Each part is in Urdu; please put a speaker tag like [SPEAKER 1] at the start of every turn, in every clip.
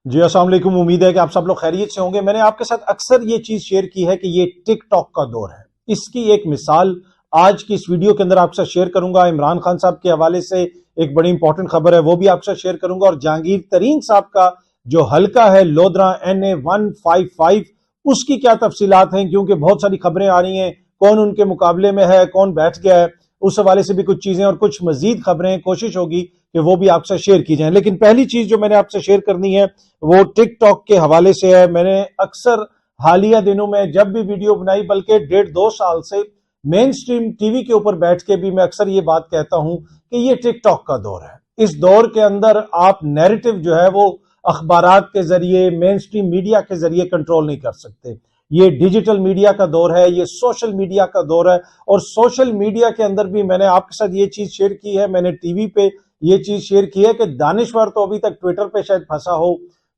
[SPEAKER 1] جی السلام علیکم، امید ہے کہ آپ سب لوگ خیریت سے ہوں گے۔ میں نے آپ کے ساتھ اکثر یہ چیز شیئر کی ہے کہ یہ ٹک ٹاک کا دور ہے۔ اس کی ایک مثال آج کی اس ویڈیو کے اندر آپ کے ساتھ شیئر کروں گا۔ عمران خان صاحب کے حوالے سے ایک بڑی امپورٹنٹ خبر ہے، وہ بھی آپ کے ساتھ شیئر کروں گا، اور جہانگیر ترین صاحب کا جو حلقہ ہے لودھرا NA 155 اس کی کیا تفصیلات ہیں، کیونکہ بہت ساری خبریں آ رہی ہیں، کون ان کے مقابلے میں ہے، کون بیٹھ گیا ہے، اس حوالے سے بھی کچھ چیزیں اور کچھ مزید خبریں کوشش ہوگی کہ وہ بھی آپ سے شیئر کی جائیں۔ لیکن پہلی چیز جو میں نے آپ سے شیئر کرنی ہے وہ ٹک ٹاک کے حوالے سے ہے۔ میں نے اکثر حالیہ دنوں میں جب بھی ویڈیو بنائی، بلکہ 1.5-2 سال سے مین سٹریم ٹی وی کے اوپر بیٹھ کے بھی میں اکثر یہ بات کہتا ہوں کہ یہ ٹک ٹاک کا دور ہے۔ اس دور کے اندر آپ نیریٹو جو ہے وہ اخبارات کے ذریعے، مین سٹریم میڈیا کے ذریعے کنٹرول نہیں کر سکتے۔ یہ ڈیجیٹل میڈیا کا دور ہے، یہ سوشل میڈیا کا دور ہے، اور سوشل میڈیا کے اندر بھی میں نے آپ کے ساتھ یہ چیز شیئر کی ہے، میں نے ٹی وی پہ یہ چیز شیئر کی ہے کہ دانشور تو ابھی تک ٹویٹر پہ شاید پھنسا ہو،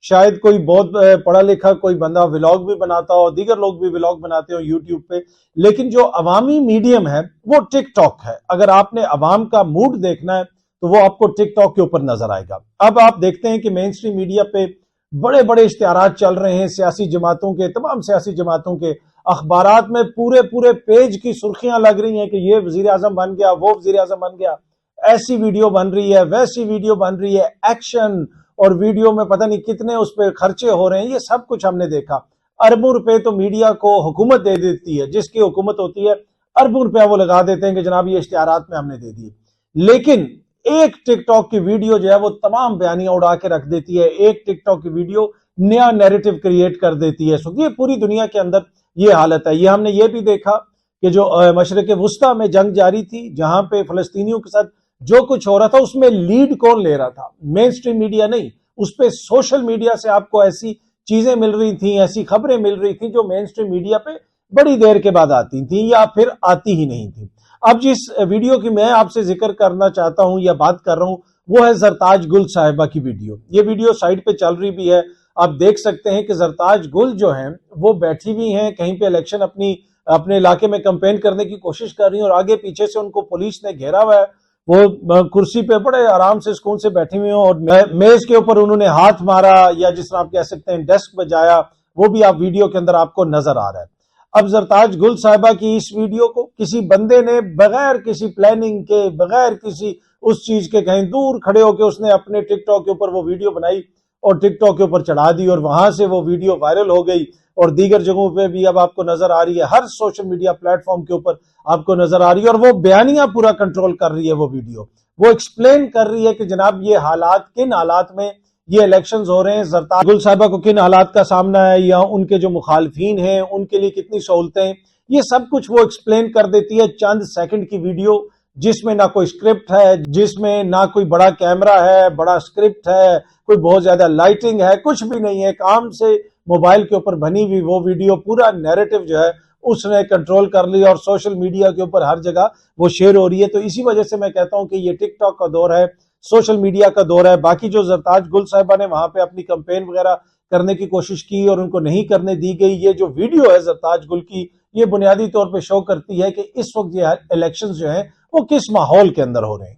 [SPEAKER 1] شاید کوئی بہت پڑھا لکھا کوئی بندہ ولاگ بھی بناتا ہو، دیگر لوگ بھی ولاگ بناتے ہو یوٹیوب پہ، لیکن جو عوامی میڈیم ہے وہ ٹک ٹاک ہے۔ اگر آپ نے عوام کا موڈ دیکھنا ہے تو وہ آپ کو ٹک ٹاک کے اوپر نظر آئے گا۔ اب آپ دیکھتے ہیں کہ مین سٹریم میڈیا پہ بڑے بڑے اشتہارات چل رہے ہیں سیاسی جماعتوں کے، تمام سیاسی جماعتوں کے، اخبارات میں پورے پیج کی سرخیاں لگ رہی ہیں کہ یہ وزیر اعظم بن گیا، وہ وزیر اعظم بن گیا، ایسی ویڈیو بن رہی ہے، ویسی ویڈیو بن رہی ہے، ایکشن اور ویڈیو میں پتہ نہیں کتنے اس پہ خرچے ہو رہے ہیں، یہ سب کچھ ہم نے دیکھا۔ اربوں روپے تو میڈیا کو حکومت دے دیتی ہے، جس کی حکومت ہوتی ہے اربوں روپے وہ لگا دیتے ہیں کہ جناب یہ اشتہارات میں ہم نے دے دیے، لیکن ایک ٹک ٹاک کی ویڈیو جو ہے وہ تمام بیانیاں اڑا کے رکھ دیتی ہے۔ ایک ٹک ٹاک کی ویڈیو نیا نیریٹو کریٹ کر دیتی ہے۔ یہ پوری دنیا کے اندر یہ حالت ہے۔ یہ ہم نے یہ بھی دیکھا کہ جو مشرق وسطیٰ میں جنگ جاری تھی، جہاں پہ فلسطینیوں کے ساتھ جو کچھ ہو رہا تھا، اس میں لیڈ کون لے رہا تھا؟ مین سٹریم میڈیا نہیں، اس پہ سوشل میڈیا سے آپ کو ایسی چیزیں مل رہی تھیں، ایسی خبریں مل رہی تھیں جو مین سٹریم میڈیا پہ بڑی دیر کے بعد آتی تھیں یا پھر آتی ہی نہیں تھیں۔ اب جس ویڈیو کی میں آپ سے ذکر کرنا چاہتا ہوں یا بات کر رہا ہوں وہ ہے زرتاج گل صاحبہ کی ویڈیو۔ یہ ویڈیو سائٹ پہ چل رہی بھی ہے، آپ دیکھ سکتے ہیں کہ زرتاج گل جو ہیں وہ بیٹھی ہوئی ہیں کہیں پہ، الیکشن اپنے علاقے میں کمپین کرنے کی کوشش کر رہی ہیں، اور آگے پیچھے سے ان کو پولیس نے گھیرا ہوا ہے۔ وہ کرسی پہ بڑے آرام سے سکون سے بیٹھی ہوئی ہیں، اور میز کے اوپر انہوں نے ہاتھ مارا یا جس طرح آپ کہہ سکتے ہیں ڈیسک بجایا، وہ بھی آپ ویڈیو کے اندر آپ کو نظر آ رہا ہے۔ اب زرتاج گل صاحبہ کی اس ویڈیو کو کسی بندے نے بغیر کسی پلاننگ کے، بغیر کسی اس چیز کے، کہیں دور کھڑے ہو کے اس نے اپنے ٹک ٹاک کے اوپر وہ ویڈیو بنائی اور ٹک ٹاک کے اوپر چڑھا دی، اور وہاں سے وہ ویڈیو وائرل ہو گئی، اور دیگر جگہوں پہ بھی اب آپ کو نظر آ رہی ہے، ہر سوشل میڈیا پلیٹ فارم کے اوپر آپ کو نظر آ رہی ہے، اور وہ بیانیاں پورا کنٹرول کر رہی ہے وہ ویڈیو۔ وہ ایکسپلین کر رہی ہے کہ جناب یہ حالات، کن حالات میں یہ الیکشنز ہو رہے ہیں، زرتاج گل صاحبہ کو کن حالات کا سامنا ہے، یا ان کے جو مخالفین ہیں ان کے لیے کتنی سہولتیں، یہ سب کچھ وہ ایکسپلین کر دیتی ہے چند سیکنڈ کی ویڈیو، جس میں نہ کوئی سکرپٹ ہے، جس میں نہ کوئی بڑا کیمرہ ہے، بڑا سکرپٹ ہے، کوئی بہت زیادہ لائٹنگ ہے، کچھ بھی نہیں ہے، ایک عام سے موبائل کے اوپر بنی ہوئی وہ ویڈیو، پورا نیریٹو جو ہے اس نے کنٹرول کر لی، اور سوشل میڈیا کے اوپر ہر جگہ وہ شیئر ہو رہی ہے۔ تو اسی وجہ سے میں کہتا ہوں کہ یہ ٹک ٹاک کا دور ہے، سوشل میڈیا کا دور ہے۔ باقی جو زرتاج گل صاحبہ نے وہاں پہ اپنی کمپین وغیرہ کرنے کی کوشش کی اور ان کو نہیں کرنے دی گئی، یہ جو ویڈیو ہے زرتاج گل کی، یہ بنیادی طور پہ شو کرتی ہے کہ اس وقت یہ الیکشنز جو ہیں وہ کس ماحول کے اندر ہو رہے ہیں۔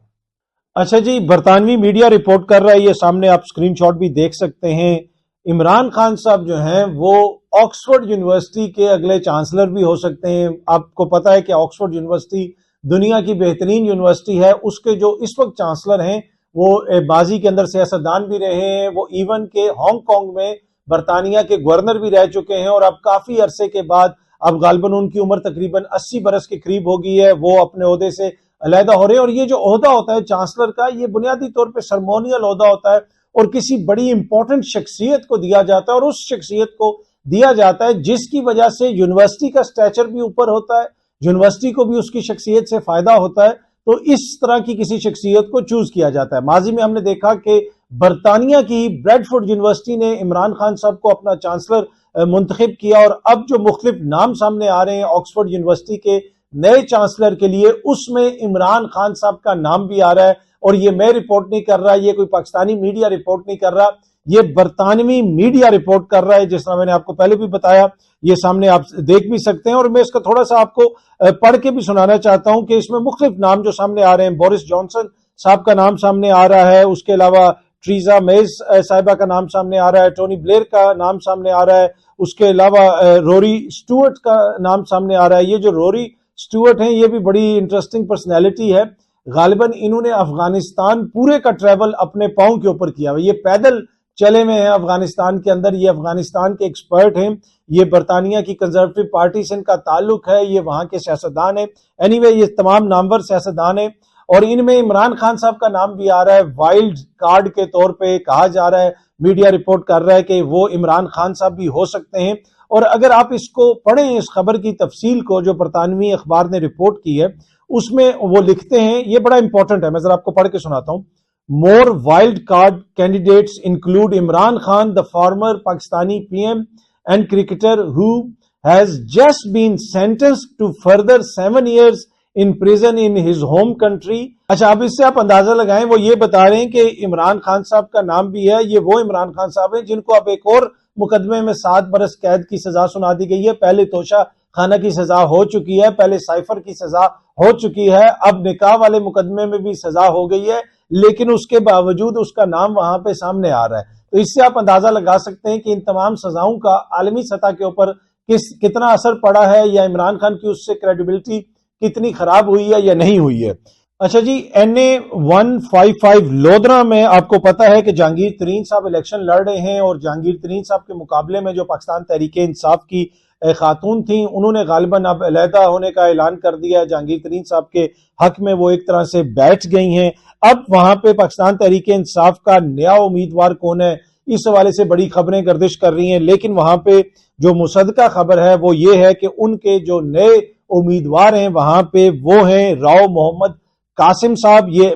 [SPEAKER 1] اچھا جی، برطانوی میڈیا رپورٹ کر رہا ہے، یہ سامنے آپ سکرین شاٹ بھی دیکھ سکتے ہیں، عمران خان صاحب جو ہیں وہ آکسفورڈ یونیورسٹی کے اگلے چانسلر بھی ہو سکتے ہیں۔ آپ کو پتا ہے کہ آکسفورڈ یونیورسٹی دنیا کی بہترین یونیورسٹی ہے، اس کے جو اس وقت چانسلر ہیں وہ ماضی کے اندر سیاستدان بھی رہے ہیں، وہ ایون کے ہانگ کانگ میں برطانیہ کے گورنر بھی رہ چکے ہیں، اور اب کافی عرصے کے بعد، اب غالباً ان کی عمر تقریباً 80 برس کے قریب ہو گئی ہے، وہ اپنے عہدے سے علیحدہ ہو رہے ہیں۔ اور یہ جو عہدہ ہوتا ہے چانسلر کا، یہ بنیادی طور پہ سرمونیل عہدہ ہوتا ہے، اور کسی بڑی امپورٹنٹ شخصیت کو دیا جاتا ہے، اور اس شخصیت کو دیا جاتا ہے جس کی وجہ سے یونیورسٹی کا سٹیچر بھی اوپر ہوتا ہے، یونیورسٹی کو بھی اس کی شخصیت سے فائدہ ہوتا ہے، تو اس طرح کی کسی شخصیت کو چوز کیا جاتا ہے۔ ماضی میں ہم نے دیکھا کہ برطانیہ کی بریڈ فورڈ یونیورسٹی نے عمران خان صاحب کو اپنا چانسلر منتخب کیا، اور اب جو مختلف نام سامنے آ رہے ہیں آکسفورڈ یونیورسٹی کے نئے چانسلر کے لیے، اس میں عمران خان صاحب کا نام بھی آ رہا ہے، اور یہ میں رپورٹ نہیں کر رہا، یہ کوئی پاکستانی میڈیا رپورٹ نہیں کر رہا، یہ برطانوی میڈیا رپورٹ کر رہا ہے، جس طرح میں نے آپ کو پہلے بھی بتایا، یہ سامنے آپ دیکھ بھی سکتے ہیں، اور میں اس کا تھوڑا سا آپ کو پڑھ کے بھی سنانا چاہتا ہوں کہ اس میں مختلف نام جو سامنے آ رہے ہیں، بورس جانسن صاحب کا نام سامنے آ رہا ہے، اس کے علاوہ ٹریزا میز صاحبہ کا نام سامنے آ رہا ہے، ٹونی بلیئر کا نام سامنے آ رہا ہے، اس کے علاوہ روری سٹوارٹ کا نام سامنے آ رہا ہے۔ یہ جو روری سٹوارٹ ہیں یہ بھی بڑی انٹرسٹنگ پرسنالٹی ہے، غالباً انہوں نے افغانستان پورے کا ٹریول اپنے پاؤں کے اوپر کیا ہے، یہ پیدل چلے ہوئے ہیں افغانستان کے اندر، یہ افغانستان کے ایکسپرٹ ہیں، یہ برطانیہ کی کنزرویٹو پارٹی سے ان کا تعلق ہے، یہ وہاں کے سیاستدان ہیں، اینی وے یہ تمام نامور سیاستدان ہیں، اور ان میں عمران خان صاحب کا نام بھی آ رہا ہے وائلڈ کارڈ کے طور پہ، کہا جا رہا ہے، میڈیا رپورٹ کر رہا ہے کہ وہ عمران خان صاحب بھی ہو سکتے ہیں۔ اور اگر آپ اس کو پڑھیں، اس خبر کی تفصیل کو جو برطانوی اخبار نے رپورٹ کی ہے، اس میں وہ لکھتے ہیں، یہ بڑا امپورٹنٹ ہے، میں ذرا آپ کو پڑھ کے سناتا ہوں۔ More wild card candidates include Imran Khan, the former Pakistani PM and cricketer who has just been sentenced to further 7 years in prison in his home country. اچھا، اب اس سے آپ اندازہ لگائیں، وہ یہ بتا رہے ہیں کہ عمران خان صاحب کا نام بھی ہے، یہ وہ عمران خان صاحب ہیں جن کو اب ایک اور مقدمے میں 7 برس قید کی سزا سنا دی گئی ہے۔ پہلے توشہ خانہ کی سزا ہو چکی ہے، پہلے سائفر کی سزا ہو چکی ہے، اب نکاح والے مقدمے میں بھی سزا ہو گئی ہے، لیکن اس کے باوجود اس کا نام وہاں پہ سامنے آ رہا ہے۔ تو اس سے آپ اندازہ لگا سکتے ہیں کہ ان تمام سزاؤں کا عالمی سطح کے اوپر کتنا اثر پڑا ہے، یا عمران خان کی اس سے کریڈیبلٹی کتنی خراب ہوئی ہے یا نہیں ہوئی ہے۔ اچھا جی، NA 155 لودھرا میں آپ کو پتا ہے کہ جہانگیر ترین صاحب الیکشن لڑ رہے ہیں، اور جہانگیر ترین صاحب کے مقابلے میں جو پاکستان تحریک انصاف کی خاتون تھیں، انہوں نے غالباً اب علیحدہ ہونے کا اعلان کر دیا ہے۔ جہانگیر ترین صاحب کے حق میں وہ ایک طرح سے بیٹھ گئی ہیں۔ اب وہاں پہ پاکستان تحریک انصاف کا نیا امیدوار کون ہے، اس حوالے سے بڑی خبریں گردش کر رہی ہیں، لیکن وہاں پہ جو مصدقہ خبر ہے وہ یہ ہے کہ ان کے جو نئے امیدوار ہیں وہاں پہ وہ ہیں راؤ محمد قاسم صاحب۔ یہ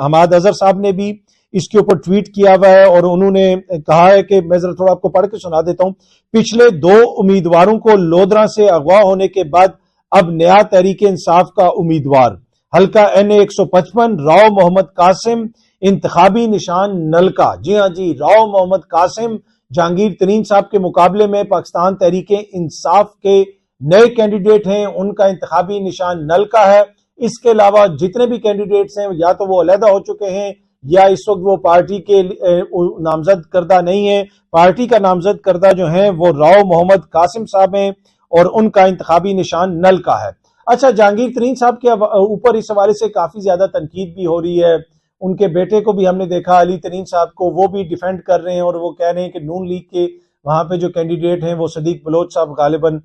[SPEAKER 1] حماد اظہر صاحب نے بھی اس کے اوپر ٹویٹ کیا ہوا ہے، اور انہوں نے کہا ہے کہ میں ذرا تھوڑا آپ کو پڑھ کے سنا دیتا ہوں۔ پچھلے 2 امیدواروں کو لودھرا سے اغوا ہونے کے بعد اب نیا تحریک انصاف کا امیدوار حلقہ NA 155 راؤ محمد قاسم، انتخابی نشان نلکا۔ جی ہاں جی، راؤ محمد قاسم جہانگیر ترین صاحب کے مقابلے میں پاکستان تحریک انصاف کے نئے کینڈیڈیٹ ہیں، ان کا انتخابی نشان نلکا ہے۔ اس کے علاوہ جتنے بھی کینڈیڈیٹس ہیں یا تو وہ علیحدہ ہو چکے ہیں یا اس وقت وہ پارٹی کے نامزد کردہ نہیں ہیں۔ پارٹی کا نامزد کردہ جو ہیں وہ راؤ محمد قاسم صاحب ہیں، اور ان کا انتخابی نشان نلکا ہے۔ اچھا، جہانگیر ترین صاحب کے اوپر اس حوالے سے کافی زیادہ تنقید بھی ہو رہی ہے۔ ان کے بیٹے کو بھی ہم نے دیکھا، علی ترین صاحب کو، وہ بھی ڈیفینڈ کر رہے ہیں، اور وہ کہہ رہے ہیں کہ نون لیگ کے وہاں پہ جو کینڈیڈیٹ ہیں وہ صدیق بلوچ صاحب غالباً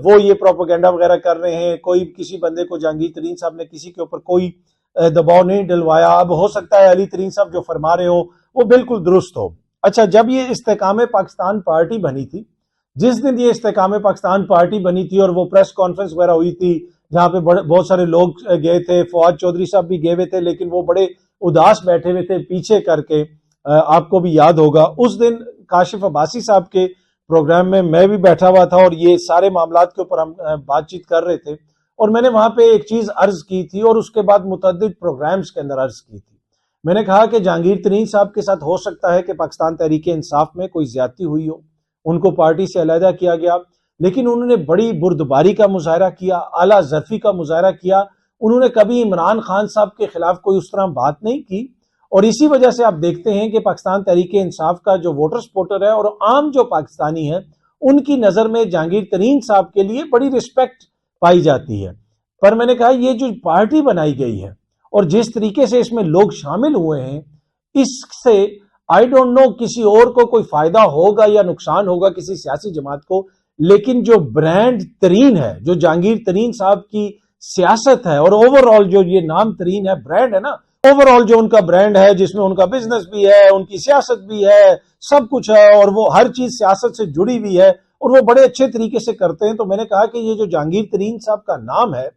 [SPEAKER 1] وہ یہ پروپیگنڈا وغیرہ کر رہے ہیں۔ کوئی کسی بندے کو جہانگیر ترین صاحب نے کسی کے اوپر کوئی دباؤ نہیں ڈلوایا۔ اب ہو سکتا ہے علی ترین صاحب جو فرما رہے ہوں وہ بالکل درست ہو۔ اچھا، جب یہ استحکام پاکستان پارٹی بنی تھی، جس دن یہ استحکام پاکستان پارٹی بنی تھی اور وہ پریس کانفرنس وغیرہ ہوئی تھی جہاں پہ بہت سارے لوگ گئے تھے، فواد چودھری صاحب بھی گئے ہوئے تھے، لیکن وہ بڑے اداس بیٹھے ہوئے تھے پیچھے کر کے، آپ کو بھی یاد ہوگا۔ اس دن کاشف عباسی صاحب کے پروگرام میں بھی بیٹھا ہوا تھا، اور یہ سارے معاملات کے اوپر ہم بات چیت کر رہے تھے، اور میں نے وہاں پہ ایک چیز عرض کی تھی، اور اس کے بعد متعدد پروگرامز کے اندر عرض کی تھی۔ میں نے کہا کہ جہانگیر ترین صاحب کے ساتھ ہو سکتا ہے کہ پاکستان تحریک انصاف میں کوئی زیادتی ہوئی ہو، ان کو پارٹی سے علیحدہ کیا گیا، لیکن انہوں نے بڑی بردباری کا مظاہرہ کیا، اعلیٰ ظرفی کا مظاہرہ کیا۔ انہوں نے کبھی عمران خان صاحب کے خلاف کوئی اس طرح بات نہیں کی، اور اسی وجہ سے آپ دیکھتے ہیں کہ پاکستان تحریک انصاف کا جو ووٹر سپورٹر ہے اور عام جو پاکستانی ہے، ان کی نظر میں جہانگیر ترین صاحب کے لیے بڑی رسپیکٹ پائی جاتی ہے۔ پر میں نے کہا یہ جو پارٹی بنائی گئی ہے اور جس طریقے سے اس میں لوگ شامل ہوئے ہیں، اس سے آئی ڈونٹ نو کسی اور کو کوئی فائدہ ہوگا یا نقصان ہوگا کسی سیاسی جماعت کو، لیکن جو برانڈ ترین ہے، جو جہانگیر ترین صاحب کی سیاست ہے، اور اوور آل جو یہ نام ترین ہے، برانڈ ہے نا، اوور آل جو ان کا برانڈ ہے جس میں ان کا بزنس بھی ہے، ان کی سیاست بھی ہے، سب کچھ ہے، اور وہ ہر چیز سیاست سے جڑی ہوئی ہے، اور وہ بڑے اچھے طریقے سے کرتے ہیں۔ تو میں نے کہا کہ یہ جو جہانگیر ترین صاحب کا نام ہے،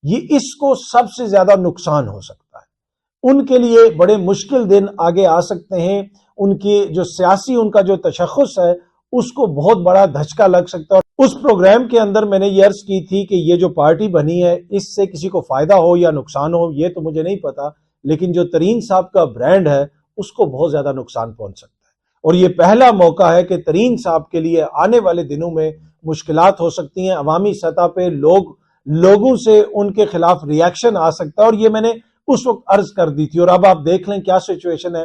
[SPEAKER 1] یہ اس کو سب سے زیادہ نقصان ہو سکتا ہے، ان کے لیے بڑے مشکل دن آگے آ سکتے ہیں، ان کی جو سیاسی ان کا جو تشخص ہے اس کو بہت بڑا دھچکا لگ سکتا ہے۔ اس پروگرام کے اندر میں نے یہ عرض کی تھی کہ یہ جو پارٹی بنی ہے اس سے کسی کو فائدہ ہو یا نقصان ہو یہ تو مجھے نہیں پتا، لیکن جو ترین صاحب کا برانڈ ہے اس کو بہت زیادہ نقصان پہنچ سکتا ہے، اور یہ پہلا موقع ہے کہ ترین صاحب کے لیے آنے والے دنوں میں مشکلات ہو سکتی ہیں، عوامی سطح پہ لوگوں سے ان کے خلاف ریاکشن آ سکتا ہے، اور یہ میں نے اس وقت عرض کر دی تھی۔ اور اب آپ دیکھ لیں کیا سچویشن ہے،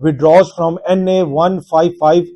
[SPEAKER 1] withdraws from NA 155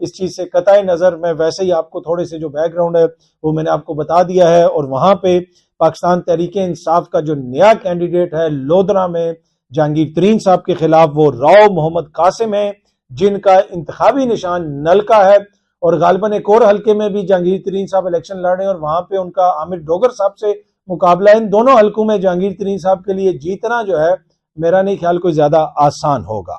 [SPEAKER 1] اس چیز سے قطع نظر میں ویسے ہی آپ کو تھوڑے سے جو بیک گراؤنڈ ہے وہ میں نے آپ کو بتا دیا ہے، اور وہاں پہ پاکستان تحریک انصاف کا جو نیا کینڈیڈیٹ ہے لودھرا میں جہانگیر ترین صاحب کے خلاف، وہ راؤ محمد قاسم ہے، جن کا انتخابی نشان نلکا ہے، اور غالباً ایک اور حلقے میں بھی جہانگیر ترین صاحب الیکشن لڑ رہے ہیں اور وہاں پہ ان کا عامر ڈوگر صاحب سے مقابلہ ہے۔ ان دونوں حلقوں میں جہانگیر ترین صاحب کے لیے جیتنا جو ہے میرا نہیں خیال کوئی زیادہ آسان ہوگا۔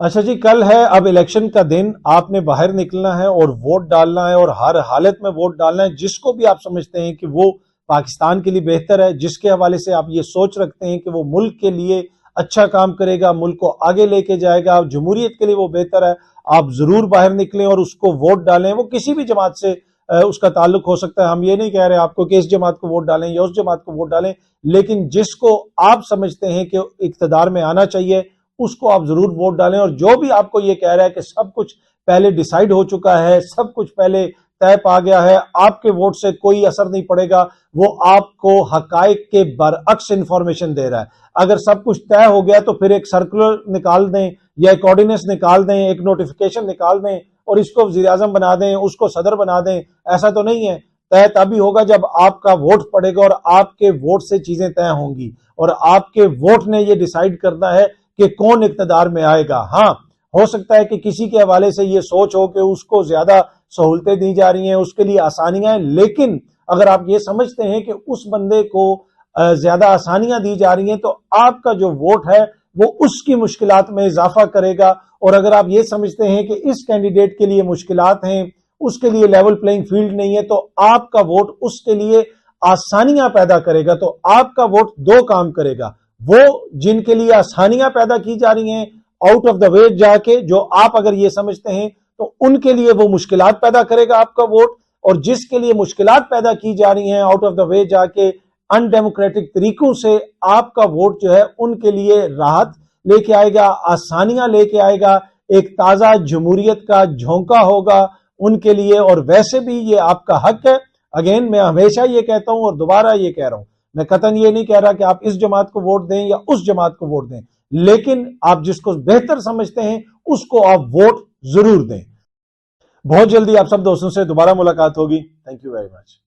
[SPEAKER 1] اچھا جی، کل ہے اب الیکشن کا دن، آپ نے باہر نکلنا ہے اور ووٹ ڈالنا ہے، اور ہر حالت میں ووٹ ڈالنا ہے جس کو بھی آپ سمجھتے ہیں کہ وہ پاکستان کے لیے بہتر ہے، جس کے حوالے سے آپ یہ سوچ رکھتے ہیں کہ وہ ملک کے لیے اچھا کام کرے گا، ملک کو آگے لے کے جائے گا، جمہوریت کے لیے وہ بہتر ہے، آپ ضرور باہر نکلیں اور اس کو ووٹ ڈالیں۔ وہ کسی بھی جماعت سے اس کا تعلق ہو سکتا ہے، ہم یہ نہیں کہہ رہے آپ کو کہ اس جماعت کو ووٹ ڈالیں یا اس جماعت کو ووٹ ڈالیں، لیکن جس کو آپ سمجھتے ہیں کہ اقتدار میں آنا چاہیے اس کو آپ ضرور ووٹ ڈالیں۔ اور جو بھی آپ کو یہ کہہ رہا ہے کہ سب کچھ پہلے ڈیسائیڈ ہو چکا ہے، سب کچھ پہلے طے پا گیا ہے، آپ کے ووٹ سے کوئی اثر نہیں پڑے گا، وہ آپ کو حقائق کے برعکس انفارمیشن دے رہا ہے۔ اگر سب کچھ طے ہو گیا تو پھر ایک سرکولر نکال دیں یا ایک آرڈیننس نکال دیں، ایک نوٹیفیکیشن نکال دیں اور اس کو وزیر اعظم بنا دیں، اس کو صدر بنا دیں۔ ایسا تو نہیں ہے، طے تبھی ہوگا جب آپ کا ووٹ پڑے گا اور آپ کے ووٹ سے چیزیں طے ہوں گی، اور آپ کے ووٹ نے یہ ڈیسائیڈ کرنا ہے کہ کون اقتدار میں آئے گا۔ ہاں، ہو سکتا ہے کہ کسی کے حوالے سے یہ سوچ ہو کہ اس کو زیادہ سہولتیں دی جا رہی ہیں، اس کے لیے آسانیاں ہیں، لیکن اگر آپ یہ سمجھتے ہیں کہ اس بندے کو زیادہ آسانیاں دی جا رہی ہیں تو آپ کا جو ووٹ ہے وہ اس کی مشکلات میں اضافہ کرے گا، اور اگر آپ یہ سمجھتے ہیں کہ اس کینڈیڈیٹ کے لیے مشکلات ہیں، اس کے لیے لیول پلینگ فیلڈ نہیں ہے، تو آپ کا ووٹ اس کے لیے آسانیاں پیدا کرے گا۔ تو آپ کا ووٹ دو کام کرے گا، وہ جن کے لیے آسانیاں پیدا کی جا رہی ہیں آؤٹ آف دا وے جا کے، جو آپ اگر یہ سمجھتے ہیں تو ان کے لیے وہ مشکلات پیدا کرے گا آپ کا ووٹ، اور جس کے لیے مشکلات پیدا کی جا رہی ہیں آؤٹ آف دا وے جا کے ان ڈیموکریٹک طریقوں سے، آپ کا ووٹ جو ہے ان کے لیے راحت لے کے آئے گا، آسانیاں لے کے آئے گا، ایک تازہ جمہوریت کا جھونکا ہوگا ان کے لیے۔ اور ویسے بھی یہ آپ کا حق ہے، اگین میں ہمیشہ یہ کہتا ہوں اور دوبارہ یہ کہہ رہا ہوں، میں قطعاً یہ نہیں کہہ رہا کہ آپ اس جماعت کو ووٹ دیں یا اس جماعت کو ووٹ دیں، لیکن آپ جس کو بہتر سمجھتے ہیں اس کو آپ ووٹ ضرور دیں۔ بہت جلدی آپ سب دوستوں سے دوبارہ ملاقات ہوگی۔ Thank you very much.